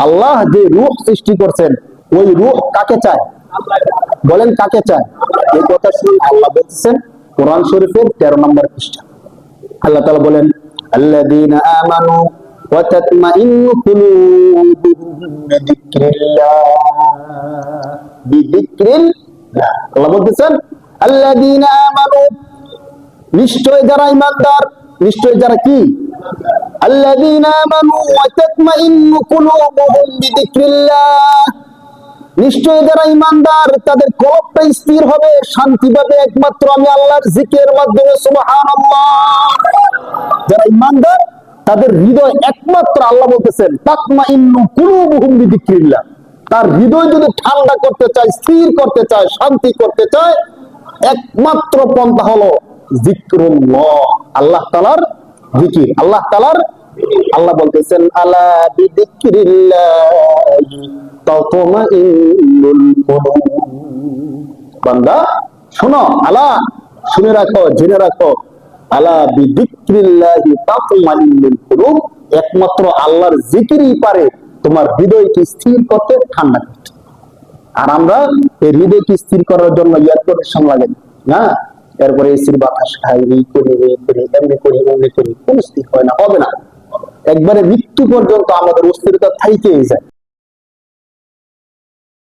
আল্লাহ যে রূহ সৃষ্টি করছেন ওই রূহ কাকে চায়? বলেন কাকে চায়? এই কথা শুনে আল্লাহ বলতেছেন কোরআন শরীফের 13 নম্বর পৃষ্ঠা। আল্লাহ তাআলা বলেন আল্লাযীনা আমানু ওয়া তাতমাইন্নু কুলুবুহুম বিযিকরিল্লাহ। আল্লাহ বলতেছেন আল্লাযীনা আমানু, নিশ্চয় যারা ঈমানদার, নিশ্চয় যারা কি? আল্লাযীনা আমানু ওয়া তাতমাইন্নু কুলুবুহুম বিযিকরিল্লাহ, নিশ্চয় যারা ঈমানদার তাদের কলবটা স্থির হবে, শান্তি পাবে একমাত্র আমি আল্লাহর জিকিরের মাধ্যমে। সুবহানাল্লাহ। যারা ঈমানদার তাদের হৃদয় একমাত্র, আল্লাহ বলতেছেন তাতমাইন্নু কুলুবুহুম বিযিকরিল্লাহ, তার হৃদয় যদি ঠান্ডা করতে চায়, স্থির করতে চায়, শান্তি করতে চায়, একমাত্র পন্থা হলো যিকরুল্লাহ, আল্লাহ তাআলার জিকির। আল্লাহ তাআলার, আল্লাহ বলতেছেন আলা বিযিকরিল্লাহি তাতমাইন্নুল কুলুব। বান্দা শোনো, আলা, শুনে রাখো, জেনে রাখো, আলা বিযিকরিল্লাহি তাতমাইন্নুল কুলুব, একমাত্র আল্লাহর জিকিরই পারে তোমার হৃদয়কে স্থির করতে, ঠান্ডা করতে। আর আমরা এই হৃদয়কে স্থির করার জন্য এয়ার কন্ডিশন লাগে না, এরপরে এসির বাতাস খাই, এই করি, এমনি করি, অমনি করি, কোন স্থির হয় না, হবে না। একবারে মৃত্যু পর্যন্ত আমাদের অস্থিরতা থাইকেই যায়।